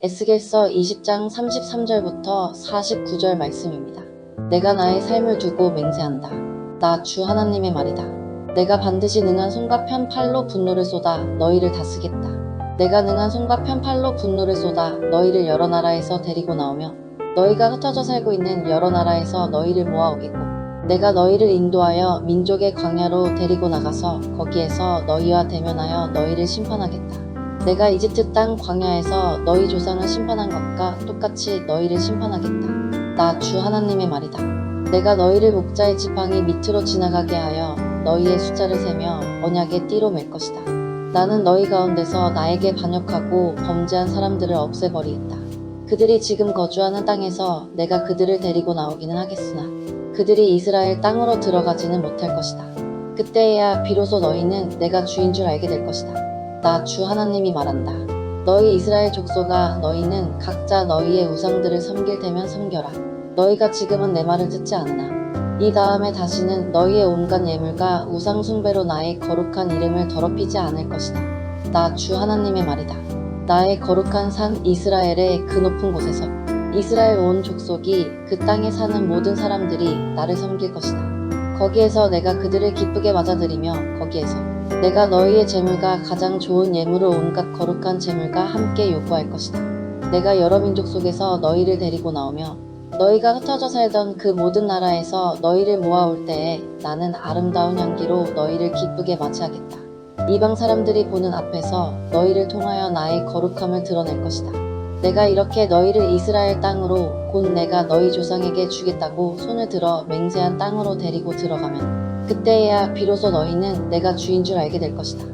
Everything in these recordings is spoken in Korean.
에스겔서 20장 33절부터 49절 말씀입니다. 내가 나의 삶을 두고 맹세한다. 나 주 하나님의 말이다. 내가 반드시 능한 손과 편 팔로 분노를 쏟아 너희를 다스겠다. 내가 능한 손과 편 팔로 분노를 쏟아 너희를 여러 나라에서 데리고 나오며 너희가 흩어져 살고 있는 여러 나라에서 너희를 모아오겠고 내가 너희를 인도하여 민족의 광야로 데리고 나가서 거기에서 너희와 대면하여 너희를 심판하겠다. 내가 이집트 땅 광야에서 너희 조상을 심판한 것과 똑같이 너희를 심판하겠다. 나 주 하나님의 말이다. 내가 너희를 목자의 지팡이 밑으로 지나가게 하여 너희의 숫자를 세며 언약의 띠로 맬 것이다. 나는 너희 가운데서 나에게 반역하고 범죄한 사람들을 없애버리겠다. 그들이 지금 거주하는 땅에서 내가 그들을 데리고 나오기는 하겠으나 그들이 이스라엘 땅으로 들어가지는 못할 것이다. 그때야 비로소 너희는 내가 주인 줄 알게 될 것이다. 나 주 하나님이 말한다. 너희 이스라엘 족속아, 너희는 각자 너희의 우상들을 섬길 테면 섬겨라. 너희가 지금은 내 말을 듣지 않으나 이 다음에 다시는 너희의 온갖 예물과 우상 숭배로 나의 거룩한 이름을 더럽히지 않을 것이다. 나 주 하나님의 말이다. 나의 거룩한 산 이스라엘의 그 높은 곳에서 이스라엘 온 족속이 그 땅에 사는 모든 사람들이 나를 섬길 것이다. 거기에서 내가 그들을 기쁘게 맞아들이며 거기에서 내가 너희의 재물과 가장 좋은 예물을 온갖 거룩한 재물과 함께 요구할 것이다. 내가 여러 민족 속에서 너희를 데리고 나오며 너희가 흩어져 살던 그 모든 나라에서 너희를 모아올 때에 나는 아름다운 향기로 너희를 기쁘게 맞이하겠다. 이방 사람들이 보는 앞에서 너희를 통하여 나의 거룩함을 드러낼 것이다. 내가 이렇게 너희를 이스라엘 땅으로 곧 내가 너희 조상에게 주겠다고 손을 들어 맹세한 땅으로 데리고 들어가면 그때야 비로소 너희는 내가 주인 줄 알게 될 것이다.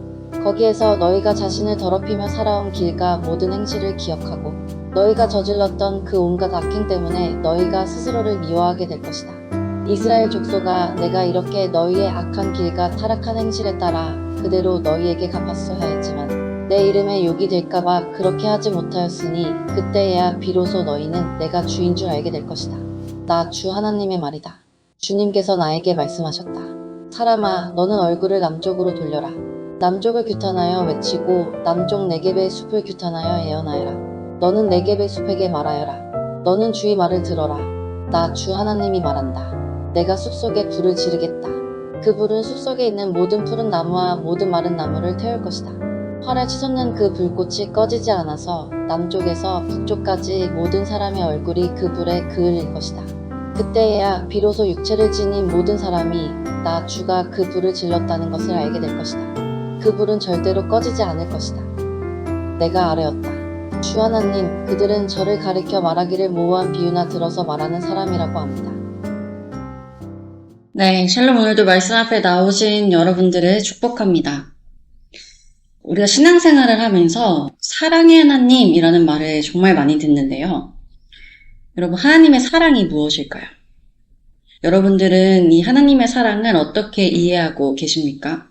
거기에서 너희가 자신을 더럽히며 살아온 길과 모든 행실을 기억하고 너희가 저질렀던 그 온갖 악행 때문에 너희가 스스로를 미워하게 될 것이다. 이스라엘 족속아, 내가 이렇게 너희의 악한 길과 타락한 행실에 따라 그대로 너희에게 갚았어야 했지만 내 이름에 욕이 될까봐 그렇게 하지 못하였으니 그때야 비로소 너희는 내가 주인 줄 알게 될 것이다. 나 주 하나님의 말이다. 주님께서 나에게 말씀하셨다. 사람아, 너는 얼굴을 남쪽으로 돌려라. 남쪽을 규탄하여 외치고 남쪽 네겝의 숲을 규탄하여 예언하여라. 너는 네겝의 숲에게 말하여라. 너는 주의 말을 들어라. 나 주 하나님이 말한다. 내가 숲속에 불을 지르겠다. 그 불은 숲속에 있는 모든 푸른 나무와 모든 마른 나무를 태울 것이다. 활에 치솟는 그 불꽃이 꺼지지 않아서 남쪽에서 북쪽까지 모든 사람의 얼굴이 그 불에 그을릴 것이다. 그때야 비로소 육체를 지닌 모든 사람이 나 주가 그 불을 질렀다는 것을 알게 될 것이다. 그 불은 절대로 꺼지지 않을 것이다. 내가 아뢰었다. 주 하나님, 그들은 저를 가리켜 말하기를 모호한 비유나 들어서 말하는 사람이라고 합니다. 네, 샬롬. 오늘도 말씀 앞에 나오신 여러분들을 축복합니다. 우리가 신앙생활을 하면서 사랑의 하나님이라는 말을 정말 많이 듣는데요. 여러분, 하나님의 사랑이 무엇일까요? 여러분들은 이 하나님의 사랑을 어떻게 이해하고 계십니까?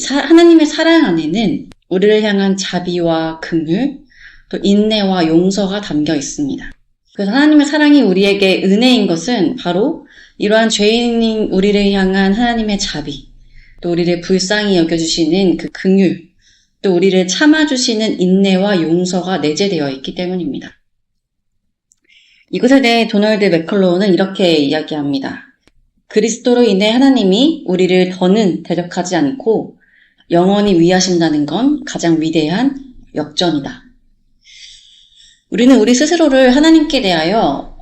하나님의 사랑 안에는 우리를 향한 자비와 긍휼, 또 인내와 용서가 담겨 있습니다. 그래서 하나님의 사랑이 우리에게 은혜인 것은 바로 이러한 죄인인 우리를 향한 하나님의 자비, 또 우리를 불쌍히 여겨주시는 그 긍휼, 또 우리를 참아주시는 인내와 용서가 내재되어 있기 때문입니다. 이것에 대해 도널드 맥클로우는 이렇게 이야기합니다. 그리스도로 인해 하나님이 우리를 더는 대적하지 않고 영원히 위하신다는 건 가장 위대한 역전이다. 우리는 우리 스스로를 하나님께 대하여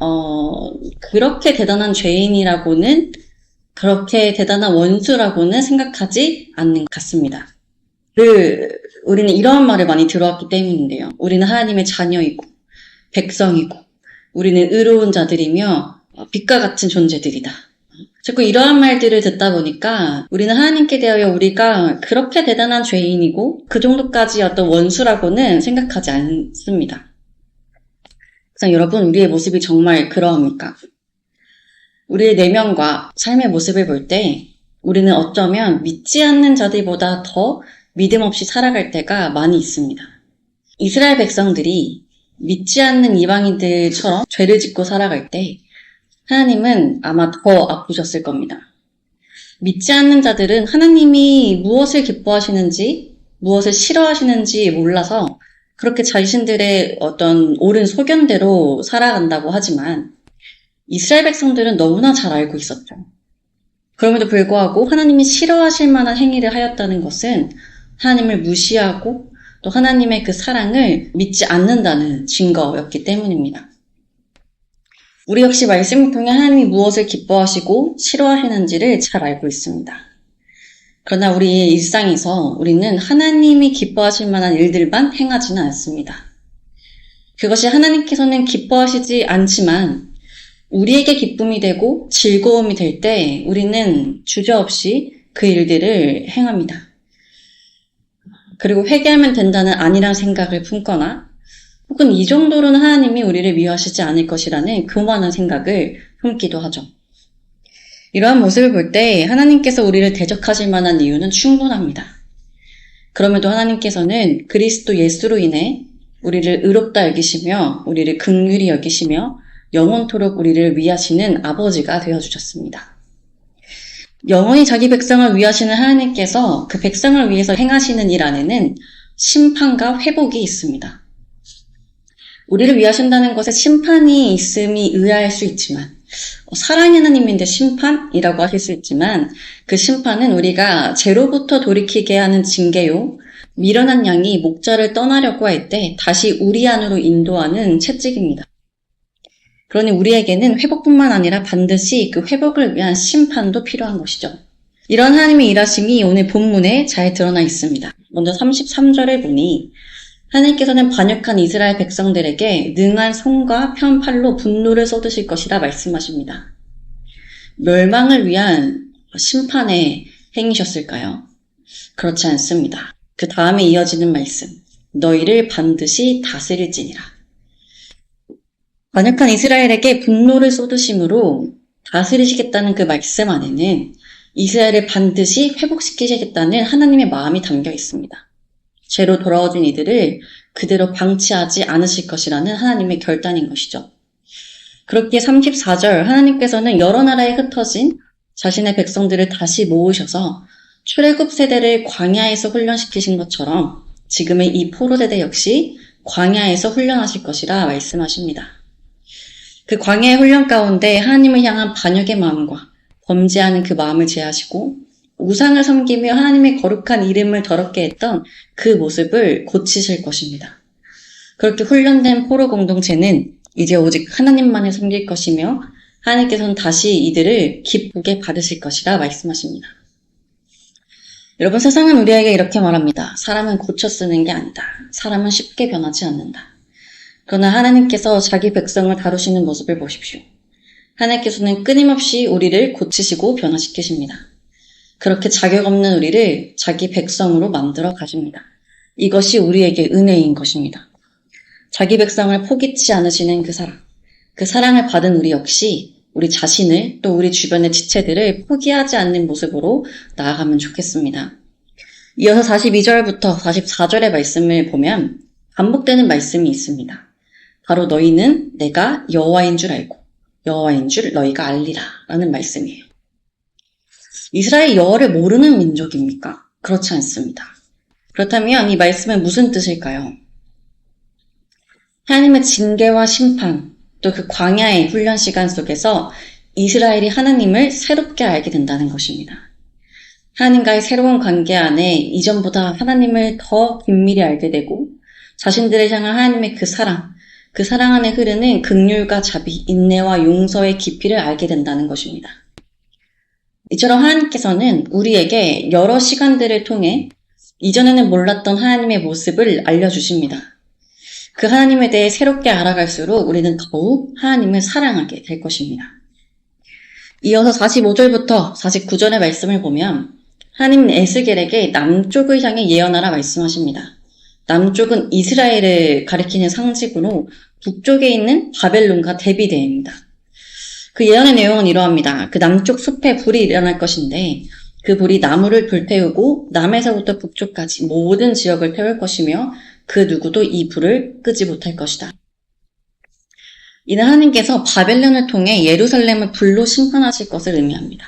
그렇게 대단한 죄인이라고는, 그렇게 대단한 원수라고는 생각하지 않는 것 같습니다. 우리는 이런 말을 많이 들어왔기 때문인데요. 우리는 하나님의 자녀이고 백성이고 우리는 의로운 자들이며 빛과 같은 존재들이다. 자꾸 이러한 말들을 듣다 보니까 우리는 하나님께 대하여 우리가 그렇게 대단한 죄인이고 그 정도까지 어떤 원수라고는 생각하지 않습니다. 그래서 여러분, 우리의 모습이 정말 그러합니까? 우리의 내면과 삶의 모습을 볼 때 우리는 어쩌면 믿지 않는 자들보다 더 믿음 없이 살아갈 때가 많이 있습니다. 이스라엘 백성들이 믿지 않는 이방인들처럼 죄를 짓고 살아갈 때 하나님은 아마 더 아프셨을 겁니다. 믿지 않는 자들은 하나님이 무엇을 기뻐하시는지, 무엇을 싫어하시는지 몰라서 그렇게 자신들의 어떤 옳은 소견대로 살아간다고 하지만 이스라엘 백성들은 너무나 잘 알고 있었죠. 그럼에도 불구하고 하나님이 싫어하실 만한 행위를 하였다는 것은 하나님을 무시하고 또 하나님의 그 사랑을 믿지 않는다는 증거였기 때문입니다. 우리 역시 말씀을 통해 하나님이 무엇을 기뻐하시고 싫어하시는지를 잘 알고 있습니다. 그러나 우리의 일상에서 우리는 하나님이 기뻐하실 만한 일들만 행하지는 않습니다. 그것이 하나님께서는 기뻐하시지 않지만 우리에게 기쁨이 되고 즐거움이 될 때 우리는 주저없이 그 일들을 행합니다. 그리고 회개하면 된다는 아니란 생각을 품거나 혹은 이 정도로는 하나님이 우리를 미워하시지 않을 것이라는 교만한 생각을 품기도 하죠. 이러한 모습을 볼 때 하나님께서 우리를 대적하실 만한 이유는 충분합니다. 그럼에도 하나님께서는 그리스도 예수로 인해 우리를 의롭다 여기시며 우리를 긍휼히 여기시며 영원토록 우리를 위하시는 아버지가 되어주셨습니다. 영원히 자기 백성을 위하시는 하나님께서 그 백성을 위해서 행하시는 일 안에는 심판과 회복이 있습니다. 우리를 위하신다는 것에 심판이 있음이 의아할 수 있지만 사랑의 하나님인데 심판이라고 하실 수 있지만 그 심판은 우리가 죄로부터 돌이키게 하는 징계요 미련한 양이 목자를 떠나려고 할 때 다시 우리 안으로 인도하는 채찍입니다. 그러니 우리에게는 회복뿐만 아니라 반드시 그 회복을 위한 심판도 필요한 것이죠. 이런 하나님의 일하심이 오늘 본문에 잘 드러나 있습니다. 먼저 33절을 보니 하나님께서는 반역한 이스라엘 백성들에게 능한 손과 편팔로 분노를 쏟으실 것이라 말씀하십니다. 멸망을 위한 심판의 행위셨을까요? 그렇지 않습니다. 그 다음에 이어지는 말씀, 너희를 반드시 다스릴지니라. 반역한 이스라엘에게 분노를 쏟으심으로 다스리시겠다는 그 말씀 안에는 이스라엘을 반드시 회복시키시겠다는 하나님의 마음이 담겨 있습니다. 죄로 돌아오진 이들을 그대로 방치하지 않으실 것이라는 하나님의 결단인 것이죠. 그렇게 34절 하나님께서는 여러 나라에 흩어진 자신의 백성들을 다시 모으셔서 출애굽 세대를 광야에서 훈련시키신 것처럼 지금의 이 포로 세대 역시 광야에서 훈련하실 것이라 말씀하십니다. 그 광야의 훈련 가운데 하나님을 향한 반역의 마음과 범죄하는 그 마음을 제하시고 우상을 섬기며 하나님의 거룩한 이름을 더럽게 했던 그 모습을 고치실 것입니다. 그렇게 훈련된 포로 공동체는 이제 오직 하나님만을 섬길 것이며 하나님께서는 다시 이들을 기쁘게 받으실 것이라 말씀하십니다. 여러분, 세상은 우리에게 이렇게 말합니다. 사람은 고쳐 쓰는 게 아니다. 사람은 쉽게 변하지 않는다. 그러나 하나님께서 자기 백성을 다루시는 모습을 보십시오. 하나님께서는 끊임없이 우리를 고치시고 변화시키십니다. 그렇게 자격 없는 우리를 자기 백성으로 만들어 가십니다. 이것이 우리에게 은혜인 것입니다. 자기 백성을 포기치 않으시는 그 사랑을 받은 우리 역시 우리 자신을 또 우리 주변의 지체들을 포기하지 않는 모습으로 나아가면 좋겠습니다. 이어서 42절부터 44절의 말씀을 보면 반복되는 말씀이 있습니다. 바로 너희는 내가 여호와인 줄 알고 여호와인 줄 너희가 알리라 라는 말씀이에요. 이스라엘이 여호와를 모르는 민족입니까? 그렇지 않습니다. 그렇다면 이 말씀은 무슨 뜻일까요? 하나님의 징계와 심판, 또 그 광야의 훈련 시간 속에서 이스라엘이 하나님을 새롭게 알게 된다는 것입니다. 하나님과의 새로운 관계 안에 이전보다 하나님을 더 긴밀히 알게 되고 자신들을 향한 하나님의 그 사랑 안에 흐르는 긍휼과 자비, 인내와 용서의 깊이를 알게 된다는 것입니다. 이처럼 하나님께서는 우리에게 여러 시간들을 통해 이전에는 몰랐던 하나님의 모습을 알려주십니다. 그 하나님에 대해 새롭게 알아갈수록 우리는 더욱 하나님을 사랑하게 될 것입니다. 이어서 45절부터 49절의 말씀을 보면 하나님은 에스겔에게 남쪽을 향해 예언하라 말씀하십니다. 남쪽은 이스라엘을 가리키는 상징으로 북쪽에 있는 바벨론과 대비대입니다. 그 예언의 내용은 이러합니다. 그 남쪽 숲에 불이 일어날 것인데 그 불이 나무를 불태우고 남에서부터 북쪽까지 모든 지역을 태울 것이며 그 누구도 이 불을 끄지 못할 것이다. 이는 하나님께서 바벨론을 통해 예루살렘을 불로 심판하실 것을 의미합니다.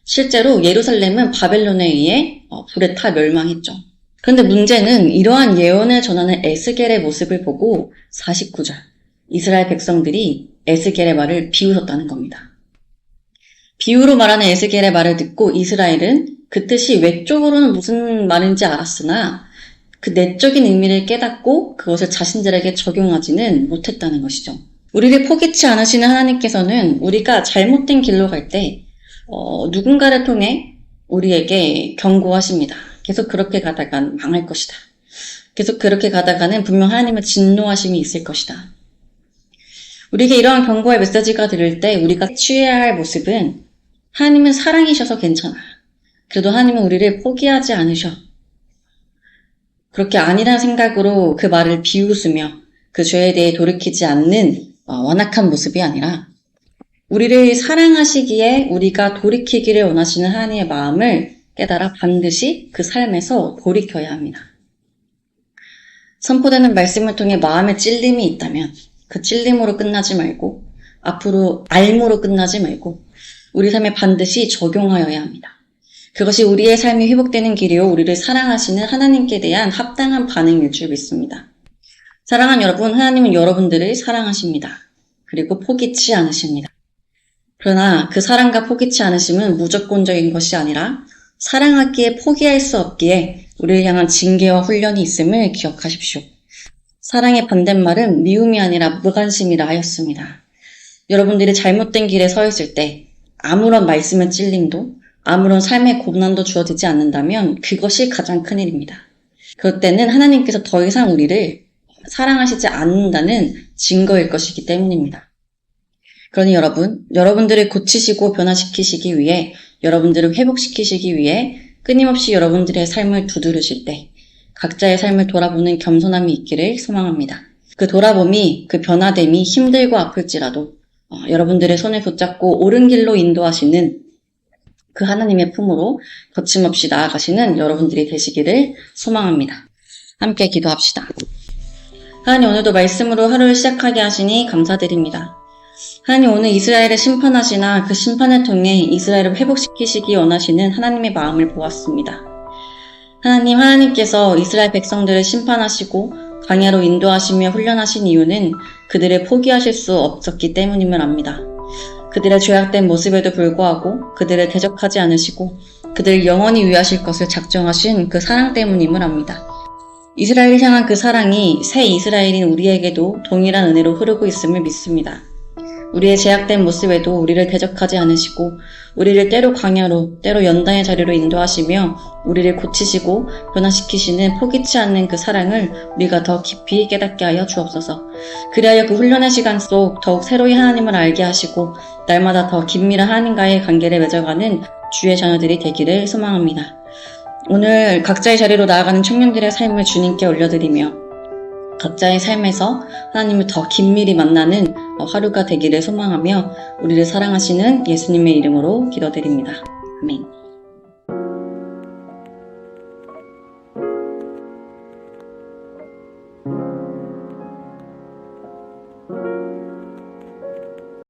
실제로 예루살렘은 바벨론에 의해 불에 타 멸망했죠. 그런데 문제는 이러한 예언을 전하는 에스겔의 모습을 보고 49절 이스라엘 백성들이 에스겔의 말을 비웃었다는 겁니다. 비유로 말하는 에스겔의 말을 듣고 이스라엘은 그 뜻이 외적으로는 무슨 말인지 알았으나 그 내적인 의미를 깨닫고 그것을 자신들에게 적용하지는 못했다는 것이죠. 우리를 포기치 않으시는 하나님께서는 우리가 잘못된 길로 갈 때 누군가를 통해 우리에게 경고하십니다. 계속 그렇게 가다간 망할 것이다. 계속 그렇게 가다가는 분명 하나님의 진노하심이 있을 것이다. 우리에게 이러한 경고의 메시지가 들을 때 우리가 취해야 할 모습은 하나님은 사랑이셔서 괜찮아. 그래도 하나님은 우리를 포기하지 않으셔. 그렇게 아니라는 생각으로 그 말을 비웃으며 그 죄에 대해 돌이키지 않는 완악한 모습이 아니라 우리를 사랑하시기에 우리가 돌이키기를 원하시는 하나님의 마음을 깨달아 반드시 그 삶에서 돌이켜야 합니다. 선포되는 말씀을 통해 마음에 찔림이 있다면 그 찔림으로 끝나지 말고 앞으로 알므로 끝나지 말고 우리 삶에 반드시 적용하여야 합니다. 그것이 우리의 삶이 회복되는 길이요 우리를 사랑하시는 하나님께 대한 합당한 반응일 줄 믿습니다. 사랑하는 여러분, 하나님은 여러분들을 사랑하십니다. 그리고 포기치 않으십니다. 그러나 그 사랑과 포기치 않으심은 무조건적인 것이 아니라 사랑하기에 포기할 수 없기에 우리를 향한 징계와 훈련이 있음을 기억하십시오. 사랑의 반대말은 미움이 아니라 무관심이라 하였습니다. 여러분들이 잘못된 길에 서 있을 때 아무런 말씀의 찔림도 아무런 삶의 고난도 주어지지 않는다면 그것이 가장 큰일입니다. 그럴 때는 하나님께서 더 이상 우리를 사랑하시지 않는다는 증거일 것이기 때문입니다. 그러니 여러분들을 고치시고 변화시키시기 위해 여러분들을 회복시키시기 위해 끊임없이 여러분들의 삶을 두드리실 때 각자의 삶을 돌아보는 겸손함이 있기를 소망합니다. 그 돌아봄이, 그 변화됨이 힘들고 아플지라도 여러분들의 손을 붙잡고 옳은 길로 인도하시는 그 하나님의 품으로 거침없이 나아가시는 여러분들이 되시기를 소망합니다. 함께 기도합시다. 하나님, 오늘도 말씀으로 하루를 시작하게 하시니 감사드립니다. 하나님, 오늘 이스라엘을 심판하시나 그 심판을 통해 이스라엘을 회복시키시기 원하시는 하나님의 마음을 보았습니다. 하나님께서 이스라엘 백성들을 심판하시고 광야로 인도하시며 훈련하신 이유는 그들을 포기하실 수 없었기 때문임을 압니다. 그들의 죄악된 모습에도 불구하고 그들을 대적하지 않으시고 그들을 영원히 위하실 것을 작정하신 그 사랑 때문임을 압니다. 이스라엘을 향한 그 사랑이 새 이스라엘인 우리에게도 동일한 은혜로 흐르고 있음을 믿습니다. 우리의 제약된 모습에도 우리를 대적하지 않으시고 우리를 때로 광야로 때로 연단의 자리로 인도하시며 우리를 고치시고 변화시키시는 포기치 않는 그 사랑을 우리가 더 깊이 깨닫게 하여 주옵소서. 그리하여 그 훈련의 시간 속 더욱 새로이 하나님을 알게 하시고 날마다 더 긴밀한 하나님과의 관계를 맺어가는 주의 자녀들이 되기를 소망합니다. 오늘 각자의 자리로 나아가는 청년들의 삶을 주님께 올려드리며 각자의 삶에서 하나님을 더 긴밀히 만나는 하루가 되기를 소망하며 우리를 사랑하시는 예수님의 이름으로 기도드립니다. 아멘.